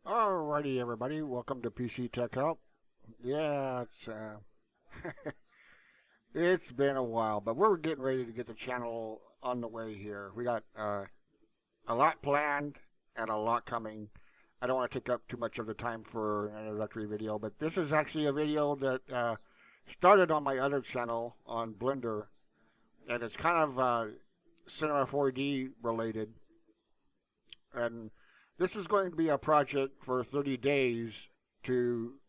Alrighty, everybody. Welcome to PC Tech Help. Yeah, it's been a while, but we're getting ready to get the channel on the way here. We got a lot planned and a lot coming. I don't want to take up too much of the time for an introductory video, but this is actually a video that started on my other channel on Blender, and it's kind of Cinema 4D related. And this is going to be a project for 30 days to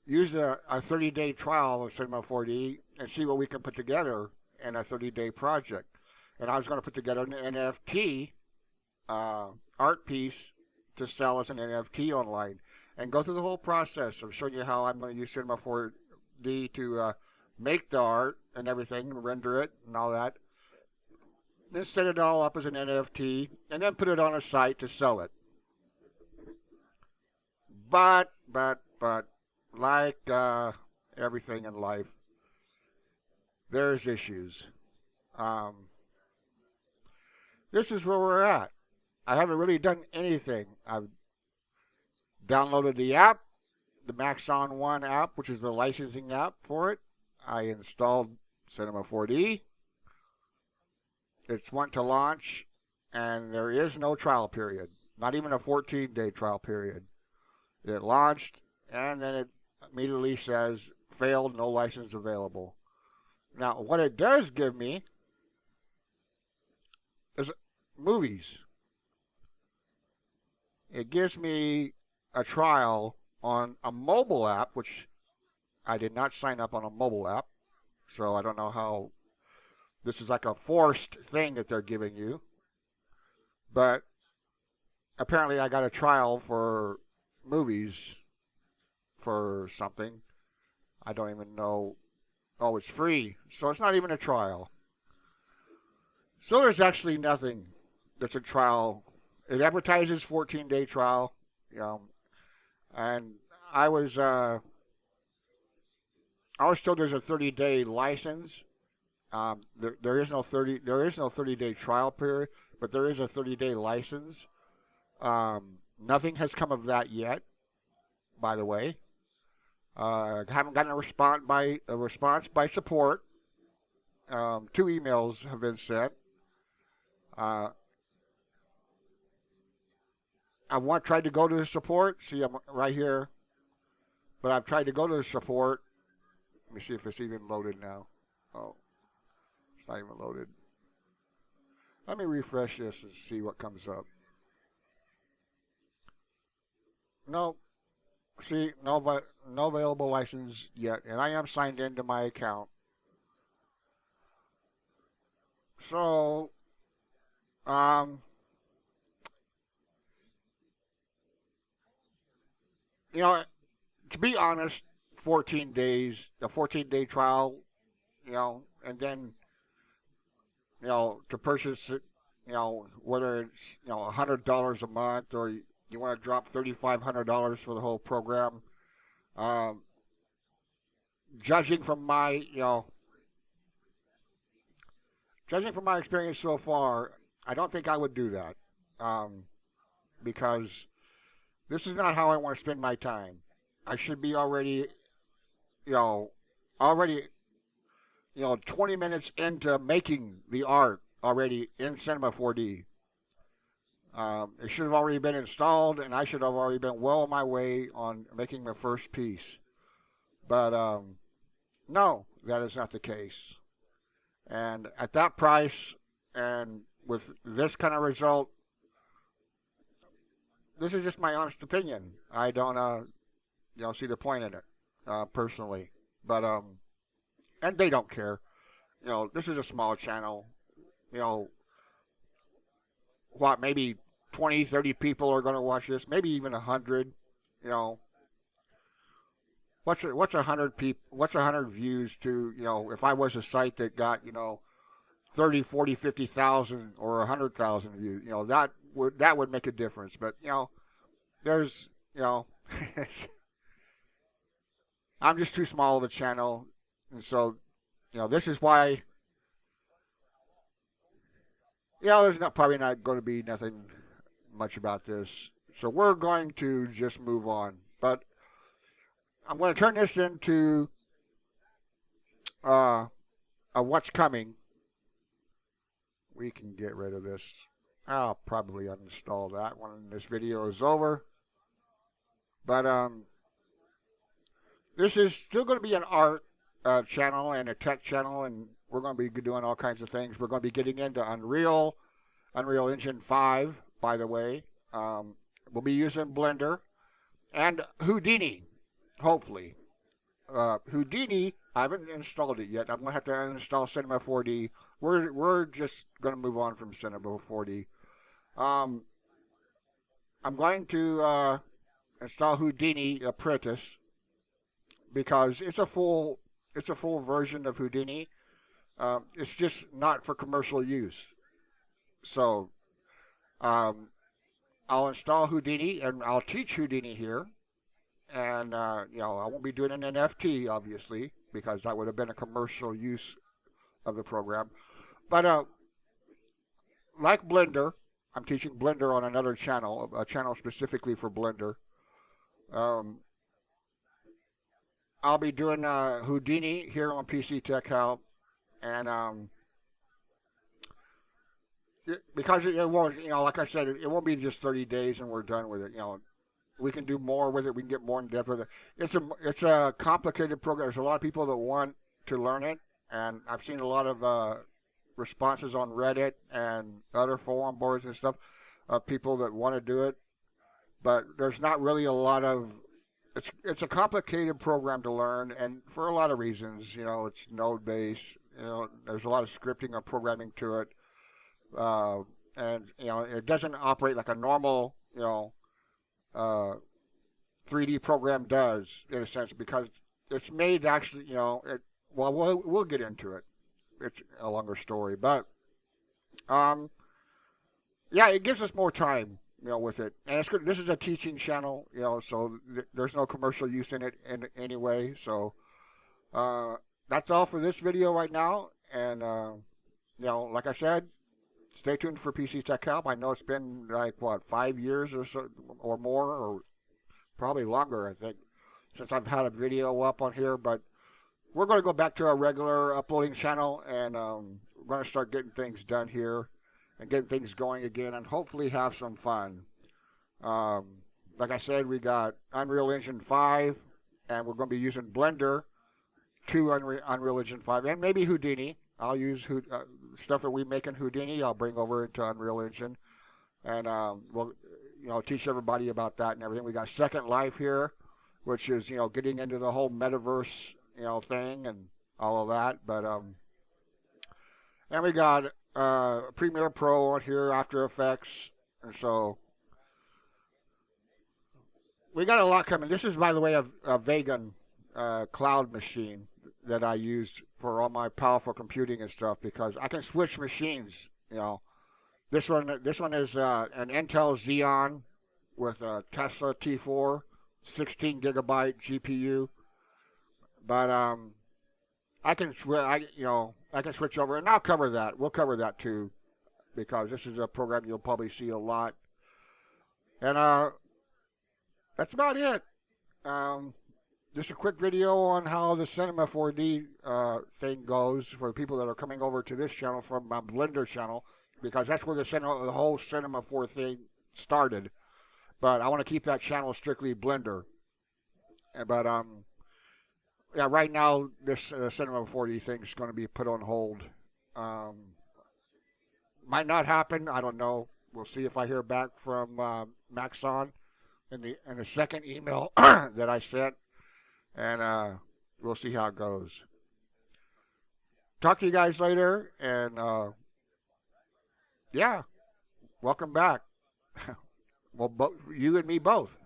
use a 30-day trial of Cinema 4D and see what we can put together in a 30-day project. And I was going to put together an NFT art piece to sell as an NFT online and go through the whole process of showing you how I'm going to use Cinema 4D to make the art and everything, and render it and all that. Then set it all up as an NFT and then put it on a site to sell it. But, like everything in life, there's issues. This is where we're at. I haven't really done anything. I've downloaded the app, the Maxon One app, which is the licensing app for it. I installed Cinema 4D. It's went to launch, and there is no trial period, not even a 14-day trial period. It launched, and then it immediately says, failed, no license available. Now, what it does give me is movies. It gives me a trial on a mobile app, which I did not sign up on a mobile app, so I don't know how. This is like a forced thing that they're giving you. But apparently I got a trial for movies for something. I don't even know. Oh, it's free. So it's not even a trial. So there's actually nothing that's a trial. It advertises 14-day trial. And I was told there's a 30-day license. There is no 30-day trial period, but there is a 30-day license. Nothing has come of that yet, by the way. Haven't gotten a response by support. 2 emails have been sent. I tried to go to the support. See, I'm right here, but I've tried to go to the support. Let me see if it's even loaded now. Oh. Not even loaded. Let me refresh this and see what comes up. No, see, no available license yet, and I am signed into my account. So, you know, to be honest, 14 days, a 14-day trial, and then to purchase it, whether it's, $100 a month or you want to drop $3,500 for the whole program. Judging from my experience so far, I don't think I would do that, because this is not how I want to spend my time. I should be already 20 minutes into making the art already in Cinema 4D. It should have already been installed, and I should have already been well on my way on making my first piece. But no, that is not the case. And at that price, and with this kind of result, this is just my honest opinion. I don't, see the point in it, personally. But and they don't care. This is a small channel. Maybe 20, 30 people are going to watch this, maybe even 100. What's 100 people? What's 100 views to, if I was a site that got, 30, 40, 50,000 or 100,000 views, that would make a difference. But, there's, I'm just too small of a channel. And so, this is why, there's probably not going to be nothing much about this. So we're going to just move on. But I'm going to turn this into what's coming. We can get rid of this. I'll probably uninstall that when this video is over. But this is still going to be an art channel and a tech channel, and we're going to be doing all kinds of things. We're going to be getting into Unreal Engine 5, by the way. We'll be using Blender and Houdini, hopefully. Houdini, I haven't installed it yet. I'm going to have to uninstall Cinema 4D. We're just going to move on from Cinema 4D. I'm going to install Houdini Apprentice because it's a full version of Houdini. It's just not for commercial use. So I'll install Houdini and I'll teach Houdini here. And I won't be doing an NFT, obviously, because that would have been a commercial use of the program. But like Blender, I'm teaching Blender on another channel, a channel specifically for Blender. I'll be doing Houdini here on PC Tech Help, and because it won't, like I said, it won't be just 30 days and we're done with it. We can do more with it. We can get more in depth with it. It's a complicated program. There's a lot of people that want to learn it, and I've seen a lot of responses on Reddit and other forum boards and stuff of people that want to do it, but there's not really a lot of. It's a complicated program to learn, and for a lot of reasons. It's node based. There's a lot of scripting or programming to it, and it doesn't operate like a normal 3D program does, in a sense, because it's made actually, we'll get into it. It's a longer story, but it gives us more time, with it. And it's good. This is a teaching channel, so there's no commercial use in it in any way. So that's all for this video right now. And like I said, stay tuned for PC Tech Help. I know it's been 5 years or so, or more, or probably longer, I think, since I've had a video up on here. But we're going to go back to our regular uploading channel, and we're going to start getting things done here and getting things going again, and hopefully have some fun. Like I said, we got Unreal Engine 5, and we're going to be using Blender to Unreal Engine 5, and maybe Houdini. I'll use stuff that we make in Houdini. I'll bring over into Unreal Engine, and we'll teach everybody about that and everything. We got Second Life here, which is getting into the whole metaverse thing and all of that. But and we got Premiere Pro on here, After Effects, and so we got a lot coming. This is, by the way, a vegan cloud machine that I used for all my powerful computing and stuff, because I can switch machines. This one is an Intel Xeon with a Tesla T4, 16 gigabyte GPU. But I can switch over, and I'll cover that. We'll cover that too, because this is a program you'll probably see a lot. And that's about it. Just a quick video on how the Cinema 4D thing goes for the people that are coming over to this channel from my Blender channel, because that's where the whole Cinema 4 thing started. But I want to keep that channel strictly Blender. But right now this Cinema 4D thing is going to be put on hold. Might not happen. I don't know. We'll see if I hear back from Maxon in the second email that I sent. And we'll see how it goes. Talk to you guys later, and welcome back. Well, you and me both.